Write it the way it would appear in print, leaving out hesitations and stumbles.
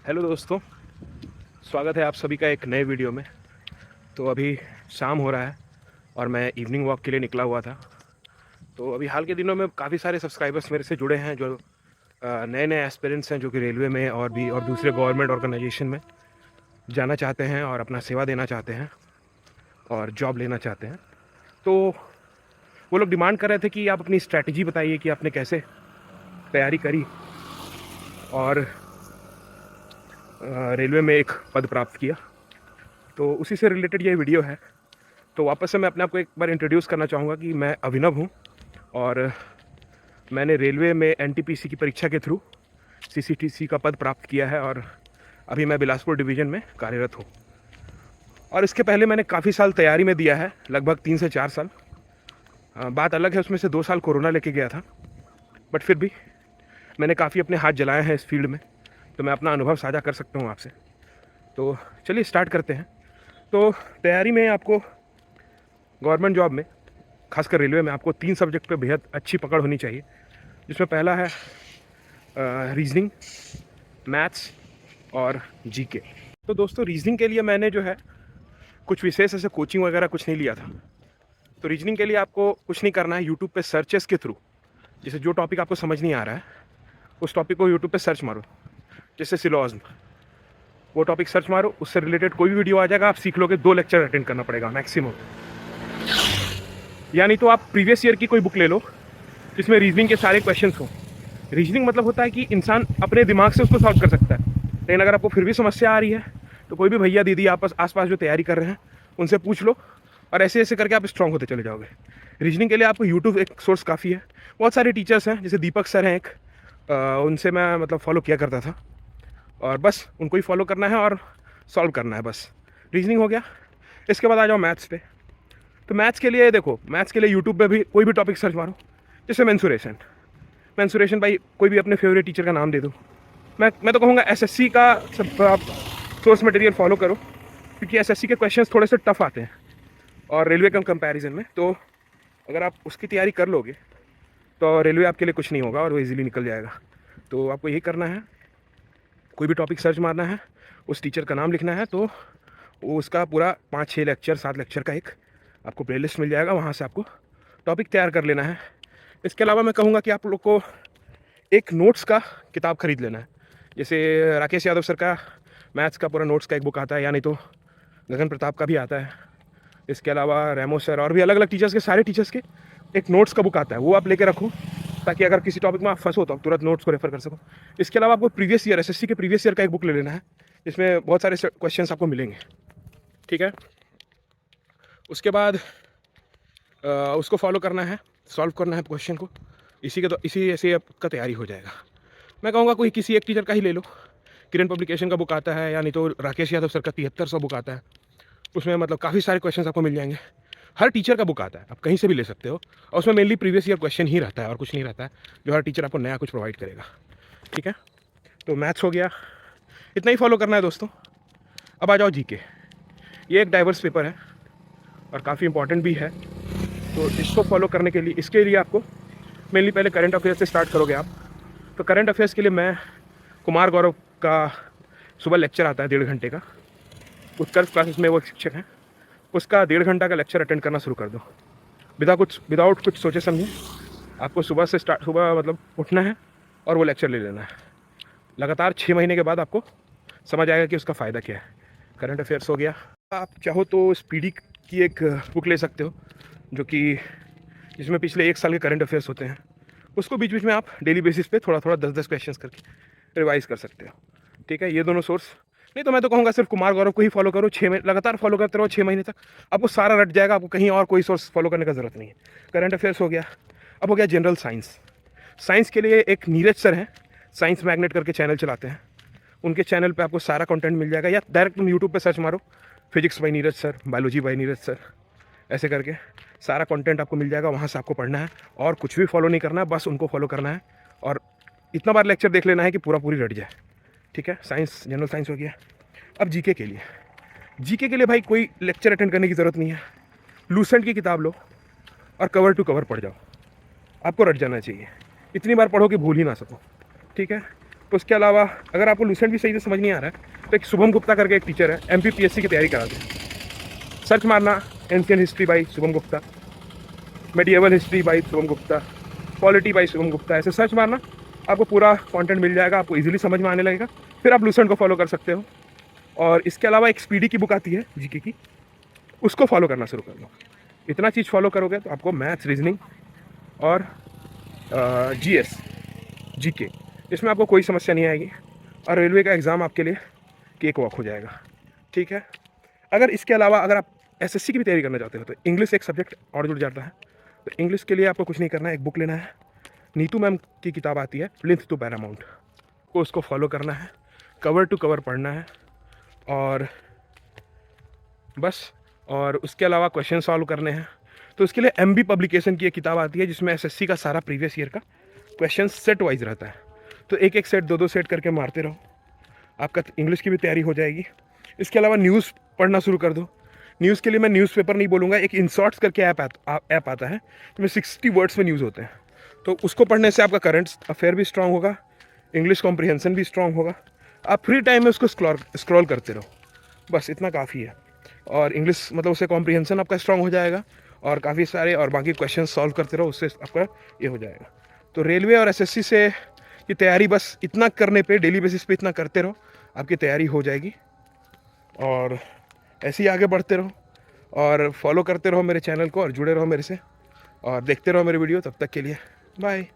Hello दोस्तों, स्वागत है आप सभी का एक नए वीडियो में। तो अभी शाम हो रहा है और मैं इवनिंग वॉक के लिए निकला हुआ था। तो अभी हाल के दिनों में काफ़ी सारे सब्सक्राइबर्स मेरे से जुड़े हैं जो नए नए एस्पिरेंट्स हैं, जो कि रेलवे में और दूसरे गवर्नमेंट ऑर्गेनाइजेशन में जाना चाहते हैं और अपना सेवा देना चाहते हैं और जॉब लेना चाहते हैं। तो वो लोग डिमांड कर रहे थे कि आप अपनी स्ट्रैटेजी बताइए कि आपने कैसे तैयारी करी और रेलवे में एक पद प्राप्त किया। तो उसी से रिलेटेड ये वीडियो है। तो वापस से मैं अपने आप को एक बार इंट्रोड्यूस करना चाहूँगा कि मैं अभिनव हूँ और मैंने रेलवे में एनटीपीसी की परीक्षा के थ्रू सीसीटीसी का पद प्राप्त किया है और अभी मैं बिलासपुर डिवीज़न में कार्यरत हूँ। और इसके पहले मैंने काफ़ी साल तैयारी में दिया है, लगभग 3 से 4 साल। बात अलग है, उसमें से 2 साल कोरोना लेके गया था, बट फिर भी मैंने काफ़ी अपने हाथ जलाए हैं इस फील्ड में, तो मैं अपना अनुभव साझा कर सकता हूँ आपसे। तो चलिए स्टार्ट करते हैं। तो तैयारी में आपको गवर्नमेंट जॉब में, खासकर रेलवे में, आपको 3 सब्जेक्ट पे बेहद अच्छी पकड़ होनी चाहिए, जिसमें पहला है रीजनिंग, मैथ्स और जीके। तो दोस्तों, रीजनिंग के लिए मैंने जो है कुछ विशेष ऐसे कोचिंग वगैरह कुछ नहीं लिया था। तो रीजनिंग के लिए आपको कुछ नहीं करना है, यूट्यूब पे सर्चेस के थ्रू, जैसे जो टॉपिक आपको समझ नहीं आ रहा है उस टॉपिक को यूट्यूब पे सर्च मारो। जैसे सिलोज्म, वो टॉपिक सर्च मारो, उससे रिलेटेड कोई भी वीडियो आ जाएगा, आप सीख लोगे। 2 लेक्चर अटेंड करना पड़ेगा मैक्सिमम। यानी तो आप प्रीवियस ईयर की कोई बुक ले लो जिसमें रीजनिंग के सारे क्वेश्चंस हों। रीजनिंग मतलब होता है कि इंसान अपने दिमाग से उसको सॉल्व कर सकता है। लेकिन अगर आपको फिर भी समस्या आ रही है तो कोई भी भैया दीदी आपस आसपास जो तैयारी कर रहे हैं उनसे पूछ लो, और ऐसे ऐसे करके आप स्ट्रॉन्ग होते चले जाओगे। रीजनिंग के लिए आपको यूट्यूब एक सोर्स काफ़ी है। बहुत सारे टीचर्स हैं, जैसे दीपक सर हैं एक, उनसे मैं मतलब फॉलो किया करता था, और बस उनको ही फॉलो करना है और सॉल्व करना है बस। रीजनिंग हो गया। इसके बाद आ जाओ मैथ्स पे। तो मैथ्स के लिए देखो, मैथ्स के लिए यूट्यूब पे भी कोई भी टॉपिक सर्च मारो, जैसे मेंसुरेशन भाई कोई भी अपने फेवरेट टीचर का नाम दे दो। मैं तो कहूँगा एसएससी का सब आप सोर्स मटेरियल फॉलो करो, क्योंकि एसएससी के क्वेश्चंस थोड़े से टफ आते हैं और रेलवे के कंपैरिजन में। तो अगर आप उसकी तैयारी कर लोगे तो रेलवे आपके लिए कुछ नहीं होगा और वो इजीली निकल जाएगा। तो आपको यही करना है, कोई भी टॉपिक सर्च मारना है, उस टीचर का नाम लिखना है, तो वो उसका पूरा 5-6 लेक्चर 7 लेक्चर का एक आपको प्लेलिस्ट मिल जाएगा, वहाँ से आपको टॉपिक तैयार कर लेना है। इसके अलावा मैं कहूँगा कि आप लोग को एक नोट्स का किताब खरीद लेना है। जैसे राकेश यादव सर का मैथ्स का पूरा नोट्स का एक बुक आता है, या नहीं तो गगन प्रताप का भी आता है। इसके अलावा रेमो सर और भी अलग अलग टीचर्स के, सारे टीचर्स के एक नोट्स का बुक आता है, वो आप लेके रखो, ताकि अगर किसी टॉपिक में आप फंसो तो आप तुरंत नोट्स को रेफर कर सको। इसके अलावा आपको प्रीवियस ईयर, एसएससी के प्रीवियस ईयर का एक बुक ले लेना है, जिसमें बहुत सारे क्वेश्चंस आपको मिलेंगे। ठीक है, उसके बाद उसको फॉलो करना है, सॉल्व करना है क्वेश्चन को। इसी ऐसे आपका तैयारी हो जाएगा। मैं कहूँगा कोई किसी एक टीचर का ही ले लो। किरण पब्लिकेशन का बुक आता है, या नहीं तो राकेश यादव सर का 7300 बुक आता है। उसमें मतलब काफ़ी सारे क्वेश्चन आपको मिल जाएंगे। हर टीचर का बुक आता है, आप कहीं से भी ले सकते हो, और उसमें मेनली प्रीवियस ईयर क्वेश्चन ही रहता है और कुछ नहीं रहता है, जो हर टीचर आपको नया कुछ प्रोवाइड करेगा। ठीक है, तो मैथ्स हो गया, इतना ही फॉलो करना है दोस्तों। अब आ जाओ जीके। ये एक डाइवर्स पेपर है और काफ़ी इंपॉर्टेंट भी है। तो इसको फॉलो करने के लिए, इसके लिए आपको मेनली पहले करंट अफेयर्स से स्टार्ट करोगे आप। तो करंट अफेयर्स के लिए मैं कुमार गौरव का सुबह लेक्चर आता है 1.5 घंटे का, उत्कर्ष क्लासेस में वो शिक्षक हैं, उसका 1.5 घंटा का लेक्चर अटेंड करना शुरू कर दो। विदाउट कुछ सोचे समझे आपको सुबह मतलब उठना है और वो लेक्चर ले लेना है। लगातार 6 महीने के बाद आपको समझ आएगा कि उसका फ़ायदा क्या है। करंट अफेयर्स हो गया। आप चाहो तो स्पीडी की एक बुक ले सकते हो, जो कि जिसमें पिछले 1 साल के करंट अफेयर्स होते हैं। उसको बीच बीच में आप डेली बेसिस पे थोड़ा थोड़ा 10-10 क्वेश्चंस करके रिवाइज कर सकते हो। ठीक है, ये दोनों सोर्स। नहीं तो मैं तो कहूँगा सिर्फ कुमार गौरव को ही फॉलो करो, 6 महीने लगातार फॉलो करते रहो, 6 महीने तक आपको सारा रट जाएगा। आपको कहीं और कोई सोर्स फॉलो करने का ज़रूरत नहीं है। करंट अफेयर्स हो गया। अब हो गया जनरल साइंस। साइंस के लिए एक नीरज सर हैं, साइंस मैग्नेट करके चैनल चलाते हैं, उनके चैनल पे आपको सारा कंटेंट मिल जाएगा, या डायरेक्ट तुम यूट्यूब पे सर्च मारो, physics bye Neeraj sir, biology by Neeraj sir, ऐसे करके सारा कंटेंट आपको मिल जाएगा। वहाँ से आपको पढ़ना है और कुछ भी फॉलो नहीं करना है, बस उनको फॉलो करना है और इतना बार लेक्चर देख लेना है कि पूरी रट जाए। ठीक है, साइंस, जनरल साइंस हो गया। अब जीके के लिए भाई कोई लेक्चर अटेंड करने की ज़रूरत नहीं है। लूसेंट की किताब लो और कवर टू कवर पढ़ जाओ, आपको रट जाना चाहिए। इतनी बार पढ़ो कि भूल ही ना सको। ठीक है, तो उसके अलावा अगर आपको लूसेंट भी सही से समझ नहीं आ रहा है तो एक शुभम गुप्ता करके एक टीचर है, MPPSC की तैयारी कराते हैं। सर्च मारना ancient history by Shubham Gupta, medieval history by Shubham Gupta, polity by Shubham Gupta, ऐसे सर्च मारना, आपको पूरा कंटेंट मिल जाएगा, आपको इजीली समझ में आने लगेगा। फिर आप लूसेंट को फॉलो कर सकते हो। और इसके अलावा एक स्पीडी की बुक आती है जीके की, उसको फॉलो करना शुरू कर लो। इतना चीज़ फॉलो करोगे तो आपको मैथ्स, रीजनिंग और GS जीके, इसमें आपको कोई समस्या नहीं आएगी और रेलवे का एग्ज़ाम आपके लिए केक वॉक हो जाएगा। ठीक है। अगर इसके अलावा अगर आप SSC की भी तैयारी करना चाहते हो तो इंग्लिश एक सब्जेक्ट और जुड़ जाता है। तो इंग्लिश के लिए आपको कुछ नहीं करना है, एक बुक लेना है, नीतू मैम की किताब आती है प्लिंथ टू पैरामाउंट, को उसको फॉलो करना है, कवर टू कवर पढ़ना है और बस। और उसके अलावा क्वेश्चन सॉल्व करने हैं। तो उसके लिए MB पब्लिकेशन की एक किताब आती है जिसमें SSC का सारा प्रीवियस ईयर का क्वेश्चन सेट वाइज रहता है। तो एक एक सेट, दो दो सेट करके मारते रहो, आपका इंग्लिश की भी तैयारी हो जाएगी। इसके अलावा न्यूज़ पढ़ना शुरू कर दो। न्यूज़ के लिए मैं न्यूज़पेपर नहीं बोलूँगा, एक इंसॉर्ट्स करके ऐप आता है जिसमें 60 वर्ड्स में न्यूज़ होते हैं। तो उसको पढ़ने से आपका करंट अफेयर भी स्ट्रांग होगा, इंग्लिश कॉम्प्रिहेंसन भी स्ट्रांग होगा। आप फ्री टाइम में उसको स्क्रॉल करते रहो, बस इतना काफ़ी है। और इंग्लिश मतलब उससे कॉम्प्रिहेंसन आपका स्ट्रांग हो जाएगा और काफ़ी सारे और बाकी क्वेश्चन सॉल्व करते रहो, उससे आपका ये हो जाएगा। तो रेलवे और SSC से की तैयारी बस इतना करने पे, डेली बेसिस पे इतना करते रहो, आपकी तैयारी हो जाएगी। और ऐसे ही आगे बढ़ते रहो और फॉलो करते रहो मेरे चैनल को और जुड़े रहो मेरे से और देखते रहो मेरे वीडियो। तब तक के लिए बाय।